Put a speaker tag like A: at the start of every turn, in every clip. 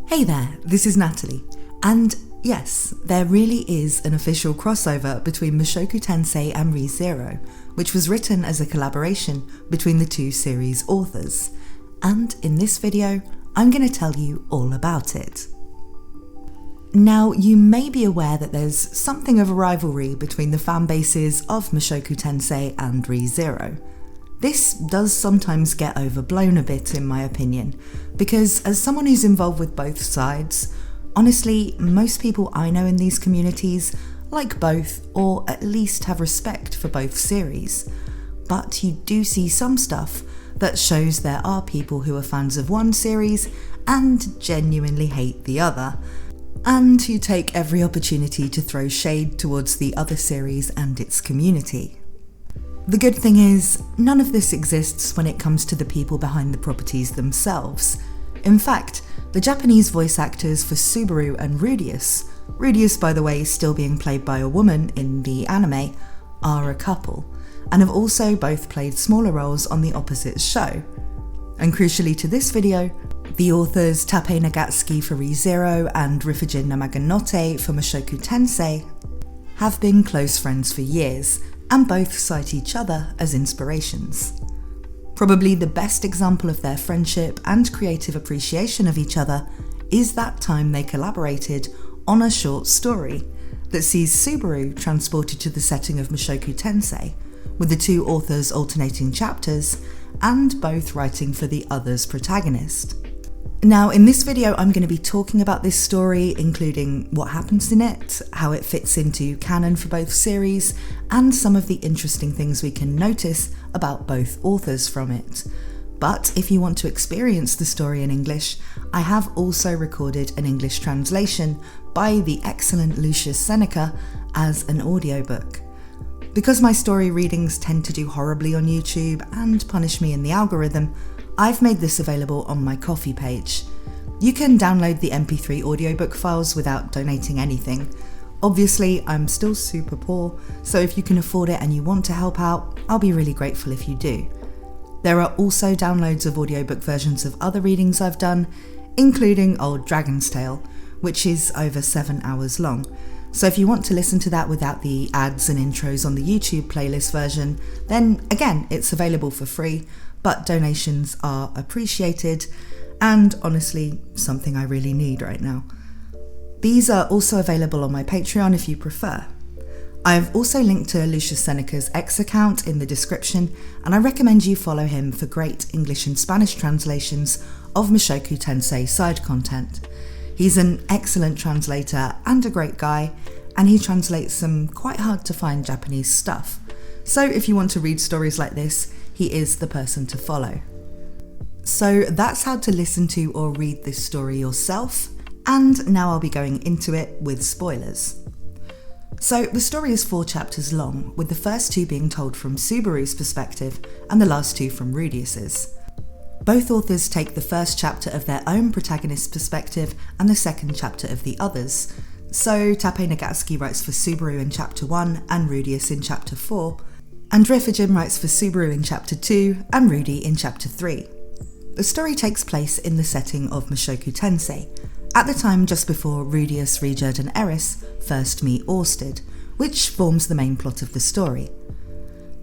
A: Hey there, this is Natalie, and yes, there really is an official crossover between Mushoku Tensei and Re:Zero, which was written as a collaboration between the two series authors, and in this video, I'm going to tell you all about it. Now, you may be aware that there's something of a rivalry between the fan bases of Mushoku Tensei and Re:Zero. This does sometimes get overblown a bit in my opinion, because as someone who's involved with both sides, honestly, most people I know in these communities like both, or at least have respect for both series. But you do see some stuff that shows there are people who are fans of one series and genuinely hate the other, and who take every opportunity to throw shade towards the other series and its community. The good thing is, none of this exists when it comes to the people behind the properties themselves. In fact, the Japanese voice actors for Subaru and Rudeus by the way still being played by a woman in the anime, are a couple, and have also both played smaller roles on the opposite show. And crucially to this video, the authors Tappei Nagatsuki for Re:Zero and Rifujin Maganote for Mushoku Tensei have been close friends for years, and both cite each other as inspirations. Probably the best example of their friendship and creative appreciation of each other is that time they collaborated on a short story that sees Subaru transported to the setting of Mushoku Tensei, with the two authors alternating chapters and both writing for the other's protagonist. Now, in this video, I'm going to be talking about this story, including what happens in it, how it fits into canon for both series, and some of the interesting things we can notice about both authors from it. But if you want to experience the story in English, I have also recorded an English translation by the excellent Lucius Seneca as an audiobook. Because my story readings tend to do horribly on YouTube and punish me in the algorithm, I've made this available on my Ko-fi page. You can download the MP3 audiobook files without donating anything. Obviously, I'm still super poor, so if you can afford it and you want to help out, I'll be really grateful if you do. There are also downloads of audiobook versions of other readings I've done, including Old Dragon's Tale, which is over 7 hours long. So if you want to listen to that without the ads and intros on the YouTube playlist version, then again, it's available for free, but donations are appreciated, and honestly, something I really need right now. These are also available on my Patreon if you prefer. I've also linked to Lucius Seneca's X account in the description, and I recommend you follow him for great English and Spanish translations of Mushoku Tensei side content. He's an excellent translator and a great guy, and he translates some quite hard to find Japanese stuff. So if you want to read stories like this, he is the person to follow. So that's how to listen to or read this story yourself, and now I'll be going into it with spoilers. So the story is 4 chapters long, with the first 2 being told from Subaru's perspective and the last 2 from Rudeus's. Both authors take the first chapter of their own protagonist's perspective and the second chapter of the other's. So Tappei Nagatsuki writes for Subaru in chapter 1 and Rudeus in chapter 4, and Rifujin writes for Subaru in chapter 2 and Rudy in chapter 3. The story takes place in the setting of Mushoku Tensei, at the time just before Rudeus, Ruijerd and Eris first meet Orsted, which forms the main plot of the story.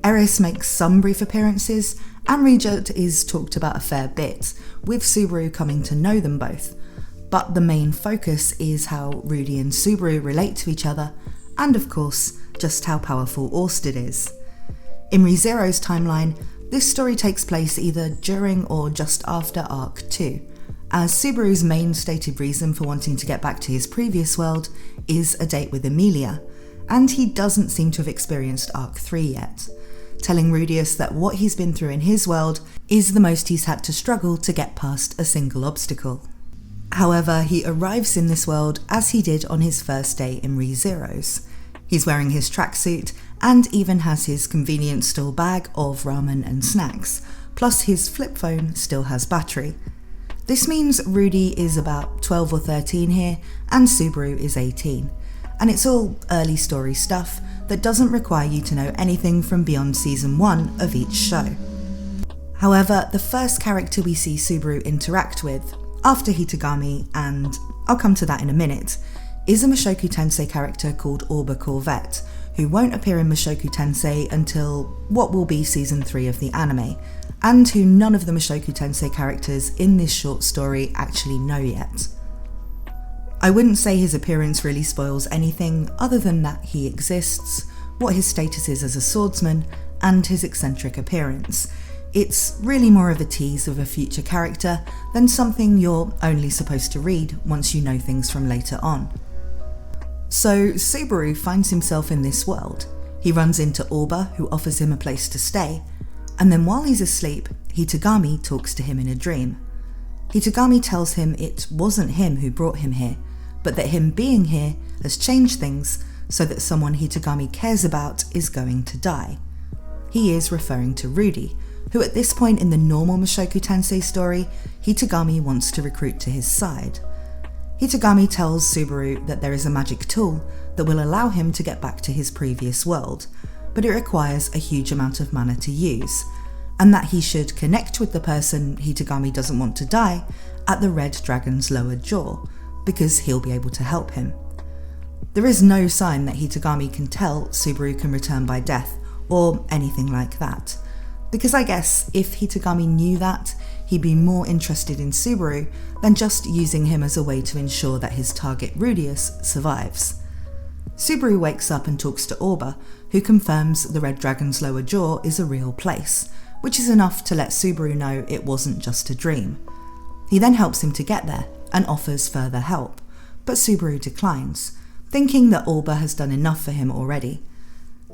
A: Eris makes some brief appearances, and Ruijerd is talked about a fair bit, with Subaru coming to know them both, but the main focus is how Rudy and Subaru relate to each other, and of course, just how powerful Orsted is. In Re:Zero's timeline, this story takes place either during or just after Arc 2, as Subaru's main stated reason for wanting to get back to his previous world is a date with Emilia, and he doesn't seem to have experienced Arc 3 yet, telling Rudeus that what he's been through in his world is the most he's had to struggle to get past a single obstacle. However, he arrives in this world as he did on his first day in Re:Zero's. He's wearing his tracksuit and even has his convenient store bag of ramen and snacks, plus his flip phone still has battery. This means Rudy is about 12 or 13 here and Subaru is 18, and it's all early story stuff that doesn't require you to know anything from beyond season 1 of each show. However, the first character we see Subaru interact with, After Hitogami, and I'll come to that in a minute, is a Mushoku Tensei character called Orba Corvette, who won't appear in Mushoku Tensei until what will be season 3 of the anime, and who none of the Mushoku Tensei characters in this short story actually know yet. I wouldn't say his appearance really spoils anything other than that he exists, what his status is as a swordsman, and his eccentric appearance. It's really more of a tease of a future character than something you're only supposed to read once you know things from later on. So Subaru finds himself in this world. He runs into Orba, who offers him a place to stay, and then while he's asleep, Hitogami talks to him in a dream. Hitogami tells him it wasn't him who brought him here, but that him being here has changed things so that someone Hitogami cares about is going to die. He is referring to Rudy, who at this point in the normal Mushoku Tensei story, Hitogami wants to recruit to his side. Hitogami tells Subaru that there is a magic tool that will allow him to get back to his previous world, but it requires a huge amount of mana to use, and that he should connect with the person Hitogami doesn't want to die at the Red Dragon's lower jaw, because he'll be able to help him. There is no sign that Hitogami can tell Subaru can return by death, or anything like that, because I guess if Hitogami knew that, he'd be more interested in Subaru than just using him as a way to ensure that his target Rudeus survives. Subaru wakes up and talks to Orba, who confirms the Red Dragon's lower jaw is a real place, which is enough to let Subaru know it wasn't just a dream. He then helps him to get there and offers further help, but Subaru declines, thinking that Orba has done enough for him already.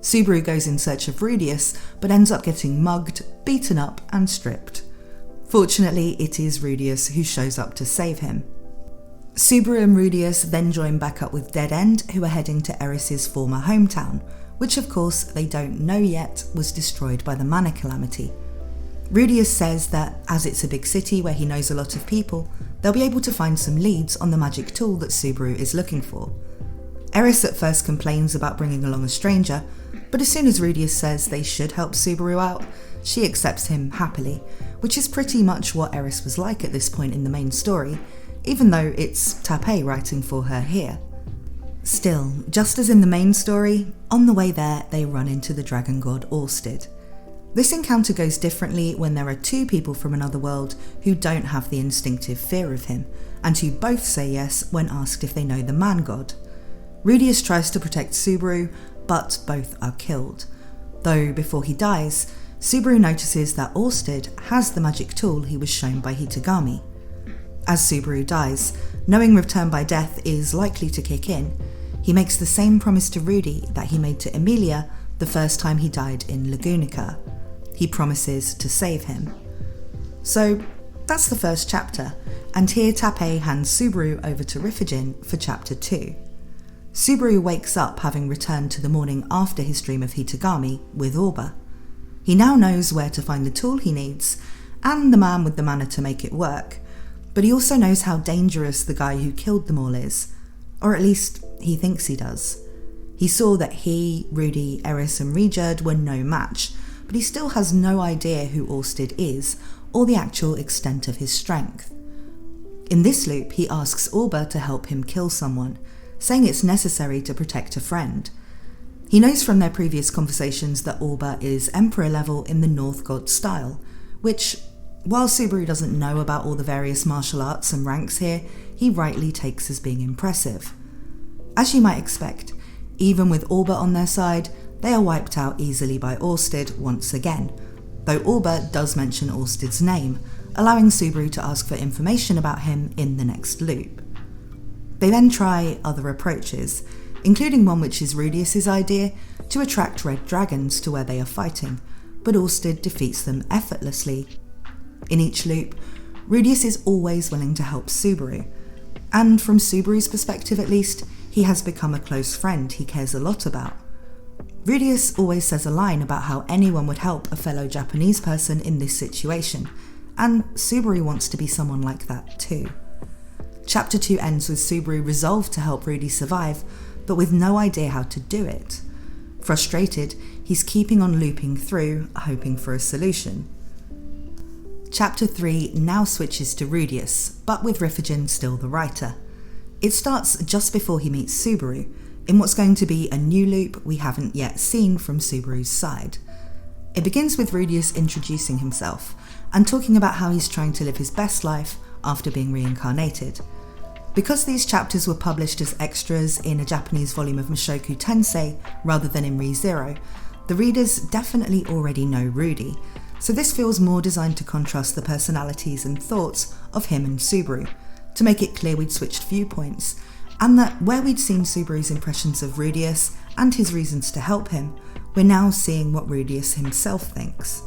A: Subaru goes in search of Rudeus, but ends up getting mugged, beaten up and stripped. Fortunately, it is Rudeus who shows up to save him. Subaru and Rudeus then join back up with Dead End, who are heading to Eris's former hometown, which of course they don't know yet was destroyed by the Mana Calamity. Rudeus says that as it's a big city where he knows a lot of people, they'll be able to find some leads on the magic tool that Subaru is looking for. Eris at first complains about bringing along a stranger, but as soon as Rudeus says they should help Subaru out, she accepts him happily, which is pretty much what Eris was like at this point in the main story, even though it's Tappei writing for her here. Still, just as in the main story, on the way there they run into the dragon god Orsted. This encounter goes differently when there are two people from another world who don't have the instinctive fear of him, and who both say yes when asked if they know the Man God. Rudeus tries to protect Subaru, but both are killed. Though before he dies, Subaru notices that Orsted has the magic tool he was shown by Hitogami. As Subaru dies, knowing return by death is likely to kick in, he makes the same promise to Rudy that he made to Emilia the first time he died in Lagunica. He promises to save him. So that's the first chapter, and here Tappei hands Subaru over to Rifujin for chapter 2. Subaru wakes up having returned to the morning after his dream of Hitogami with Orba. He now knows where to find the tool he needs, and the man with the mana to make it work, but he also knows how dangerous the guy who killed them all is, or at least he thinks he does. He saw that he, Rudy, Eris and Ruijerd were no match, but he still has no idea who Orsted is, or the actual extent of his strength. In this loop, he asks Orba to help him kill someone, saying it's necessary to protect a friend. He knows from their previous conversations that Orba is Emperor level in the North God style, which, while Subaru doesn't know about all the various martial arts and ranks here, he rightly takes as being impressive. As you might expect, even with Orba on their side, they are wiped out easily by Orsted once again, though Orba does mention Orsted's name, allowing Subaru to ask for information about him in the next loop. They then try other approaches, including one which is Rudeus's idea, to attract red dragons to where they are fighting, but Orsted defeats them effortlessly. In each loop, Rudeus is always willing to help Subaru, and from Subaru's perspective at least, he has become a close friend he cares a lot about. Rudeus always says a line about how anyone would help a fellow Japanese person in this situation, and Subaru wants to be someone like that too. Chapter 2 ends with Subaru resolved to help Rudy survive, but with no idea how to do it. Frustrated, he's keeping on looping through, hoping for a solution. Chapter 3 now switches to Rudeus, but with Rifujin still the writer. It starts just before he meets Subaru, in what's going to be a new loop we haven't yet seen from Subaru's side. It begins with Rudeus introducing himself and talking about how he's trying to live his best life after being reincarnated. Because these chapters were published as extras in a Japanese volume of Mushoku Tensei rather than in ReZero, the readers definitely already know Rudy, so this feels more designed to contrast the personalities and thoughts of him and Subaru, to make it clear we'd switched viewpoints, and that where we'd seen Subaru's impressions of Rudeus and his reasons to help him, we're now seeing what Rudeus himself thinks.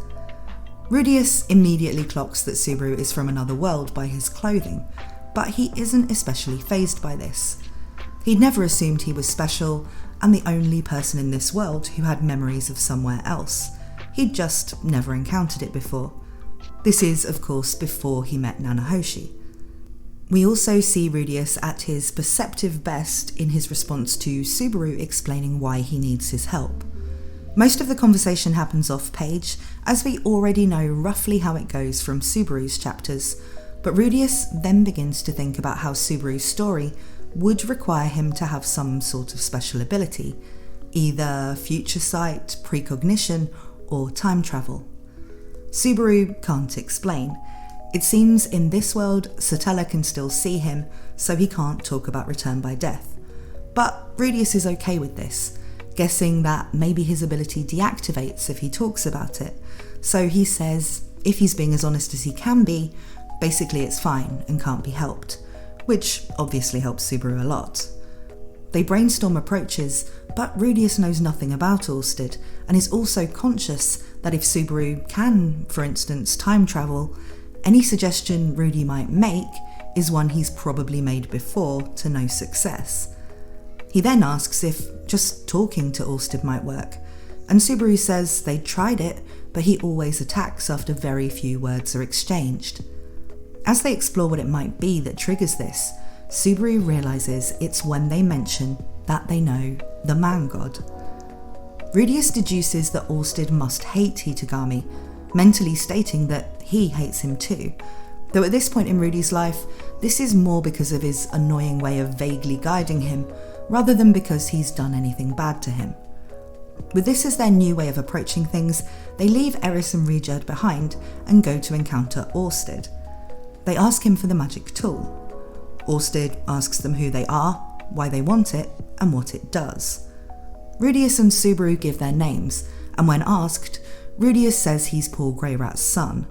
A: Rudeus immediately clocks that Subaru is from another world by his clothing, but he isn't especially fazed by this. He'd never assumed he was special and the only person in this world who had memories of somewhere else. He'd just never encountered it before. This is, of course, before he met Nanahoshi. We also see Rudeus at his perceptive best in his response to Subaru explaining why he needs his help. Most of the conversation happens off-page, as we already know roughly how it goes from Subaru's chapters, but Rudeus then begins to think about how Subaru's story would require him to have some sort of special ability, either future sight, precognition, or time travel. Subaru can't explain. It seems in this world, Satella can still see him, so he can't talk about return by death. But Rudeus is okay with this, guessing that maybe his ability deactivates if he talks about it. So he says, if he's being as honest as he can be, basically it's fine and can't be helped, which obviously helps Subaru a lot. They brainstorm approaches, but Rudeus knows nothing about Orsted and is also conscious that if Subaru can, for instance, time travel, any suggestion Rudy might make is one he's probably made before to no success. He then asks if just talking to Orsted might work, and Subaru says they tried it, but he always attacks after very few words are exchanged. As they explore what it might be that triggers this, Subaru realises it's when they mention that they know the Man God. Rudeus deduces that Orsted must hate Hitogami, mentally stating that he hates him too, though at this point in Rudy's life, this is more because of his annoying way of vaguely guiding him, rather than because he's done anything bad to him. With this as their new way of approaching things, they leave Eris and Ruijerd behind and go to encounter Orsted. They ask him for the magic tool. Orsted asks them who they are, why they want it, and what it does. Rudeus and Subaru give their names, and when asked, Rudeus says he's Paul Greyrat's son.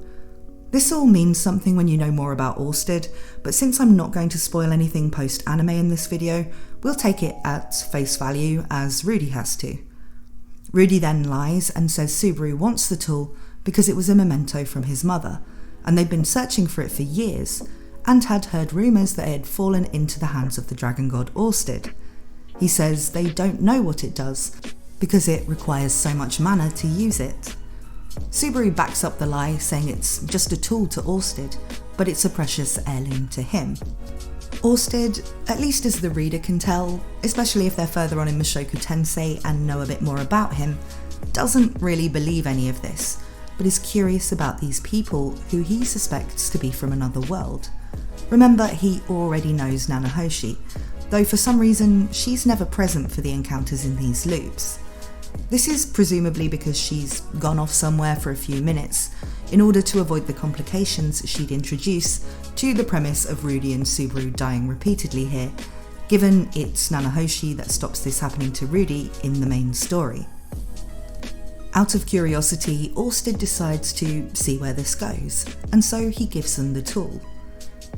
A: This all means something when you know more about Orsted, but since I'm not going to spoil anything post-anime in this video, we'll take it at face value as Rudy has to. Rudy then lies and says Subaru wants the tool because it was a memento from his mother, and they'd been searching for it for years, and had heard rumours that it had fallen into the hands of the dragon god Orsted. He says they don't know what it does, because it requires so much mana to use it. Subaru backs up the lie, saying it's just a tool to Orsted, but it's a precious heirloom to him. Orsted, at least as the reader can tell, especially if they're further on in Mushoku Tensei and know a bit more about him, doesn't really believe any of this, but is curious about these people who he suspects to be from another world. Remember, he already knows Nanahoshi, though for some reason she's never present for the encounters in these loops. This is presumably because she's gone off somewhere for a few minutes in order to avoid the complications she'd introduce to the premise of Rudy and Subaru dying repeatedly here, given it's Nanahoshi that stops this happening to Rudy in the main story. Out of curiosity, Orsted decides to see where this goes, and so he gives them the tool.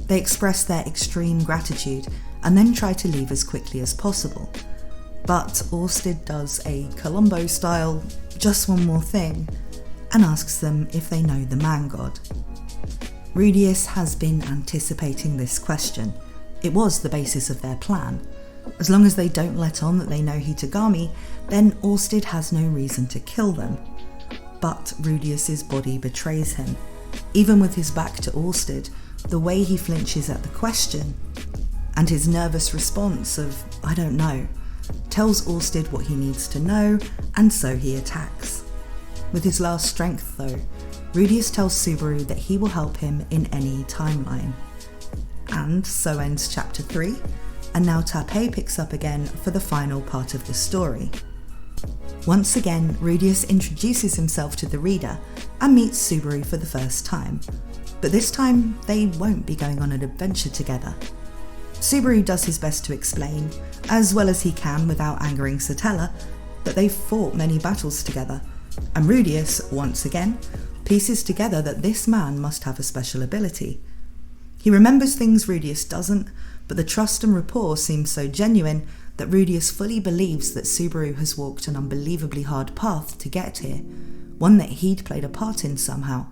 A: They express their extreme gratitude and then try to leave as quickly as possible. But Orsted does a Columbo-style "just one more thing" and asks them if they know the Man God. Rudeus has been anticipating this question. It was the basis of their plan. As long as they don't let on that they know Hitogami, then Orsted has no reason to kill them. But Rudeus's body betrays him. Even with his back to Orsted, the way he flinches at the question, and his nervous response of "I don't know," tells Orsted what he needs to know, and so he attacks. With his last strength though, Rudeus tells Subaru that he will help him in any timeline. And so ends chapter 3, and now Tappei picks up again for the final part of the story. Once again, Rudeus introduces himself to the reader and meets Subaru for the first time, but this time they won't be going on an adventure together. Subaru does his best to explain, as well as he can without angering Satella, that they've fought many battles together, and Rudeus, once again, pieces together that this man must have a special ability. He remembers things Rudeus doesn't, but the trust and rapport seems so genuine that Rudeus fully believes that Subaru has walked an unbelievably hard path to get here, one that he'd played a part in somehow.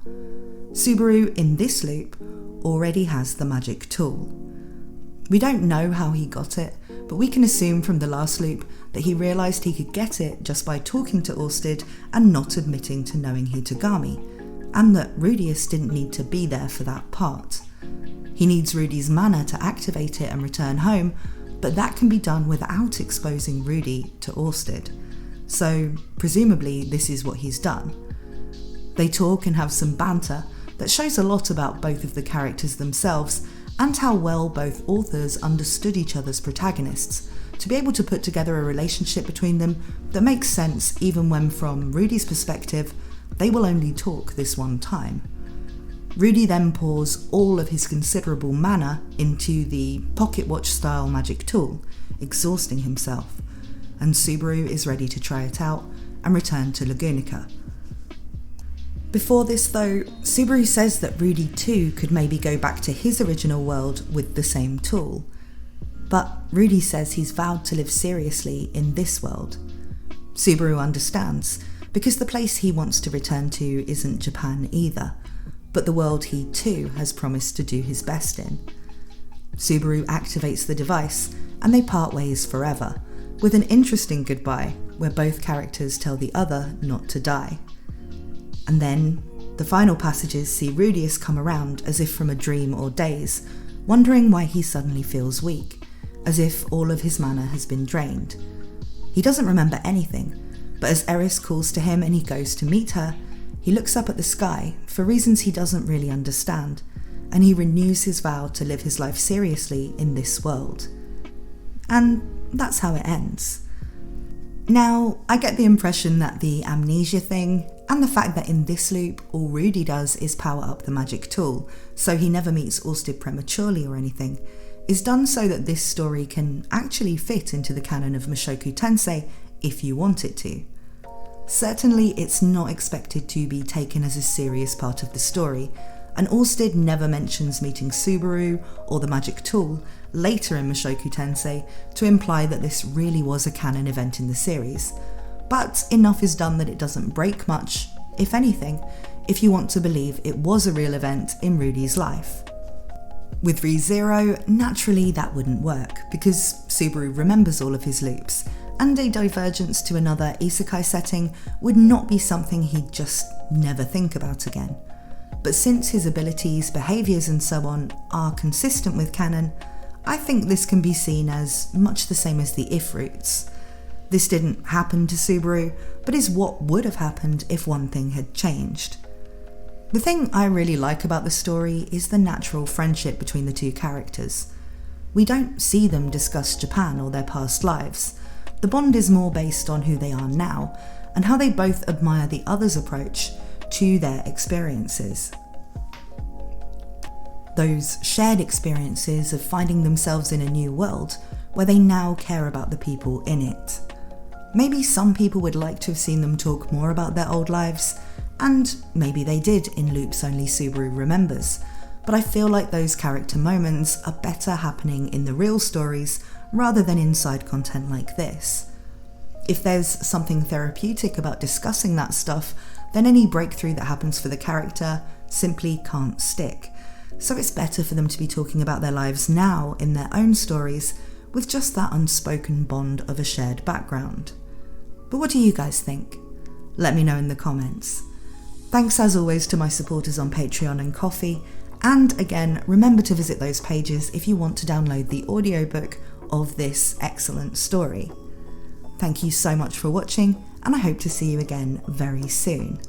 A: Subaru, in this loop, already has the magic tool. We don't know how he got it, but we can assume from the last loop that he realised he could get it just by talking to Orsted and not admitting to knowing Hitogami, and that Rudeus didn't need to be there for that part. He needs Rudy's mana to activate it and return home, but that can be done without exposing Rudy to Orsted. So, presumably, this is what he's done. They talk and have some banter that shows a lot about both of the characters themselves and how well both authors understood each other's protagonists, to be able to put together a relationship between them that makes sense even when, from Rudy's perspective, they will only talk this one time. Rudy then pours all of his considerable mana into the pocket watch style magic tool, exhausting himself, and Subaru is ready to try it out and return to Lagunica. Before this though, Subaru says that Rudy too could maybe go back to his original world with the same tool, but Rudy says he's vowed to live seriously in this world. Subaru understands, because the place he wants to return to isn't Japan either, but the world he too has promised to do his best in. Subaru activates the device and they part ways forever, with an interesting goodbye where both characters tell the other not to die. And then, the final passages see Rudeus come around as if from a dream or daze, wondering why he suddenly feels weak, as if all of his mana has been drained. He doesn't remember anything, but as Eris calls to him and he goes to meet her, he looks up at the sky for reasons he doesn't really understand, and he renews his vow to live his life seriously in this world. And that's how it ends. Now, I get the impression that the amnesia thing, and the fact that in this loop all Rudy does is power up the magic tool, so he never meets Orsted prematurely or anything, is done so that this story can actually fit into the canon of Mushoku Tensei if you want it to. Certainly it's not expected to be taken as a serious part of the story, and Orsted never mentions meeting Subaru or the magic tool later in Mushoku Tensei to imply that this really was a canon event in the series. But enough is done that it doesn't break much, if anything, if you want to believe it was a real event in Rudy's life. With ReZero, naturally that wouldn't work, because Subaru remembers all of his loops, and a divergence to another isekai setting would not be something he'd just never think about again. But since his abilities, behaviours and so on are consistent with canon, I think this can be seen as much the same as the if roots. This didn't happen to Subaru, but is what would have happened if one thing had changed. The thing I really like about the story is the natural friendship between the two characters. We don't see them discuss Japan or their past lives. The bond is more based on who they are now, and how they both admire the other's approach to their experiences. Those shared experiences of finding themselves in a new world, where they now care about the people in it. Maybe some people would like to have seen them talk more about their old lives, and maybe they did in loops only Subaru remembers, but I feel like those character moments are better happening in the real stories rather than in side content like this. If there's something therapeutic about discussing that stuff, then any breakthrough that happens for the character simply can't stick. So it's better for them to be talking about their lives now in their own stories with just that unspoken bond of a shared background. But what do you guys think? Let me know in the comments. Thanks as always to my supporters on Patreon and Ko-fi, and again, remember to visit those pages if you want to download the audiobook of this excellent story. Thank you so much for watching, and I hope to see you again very soon.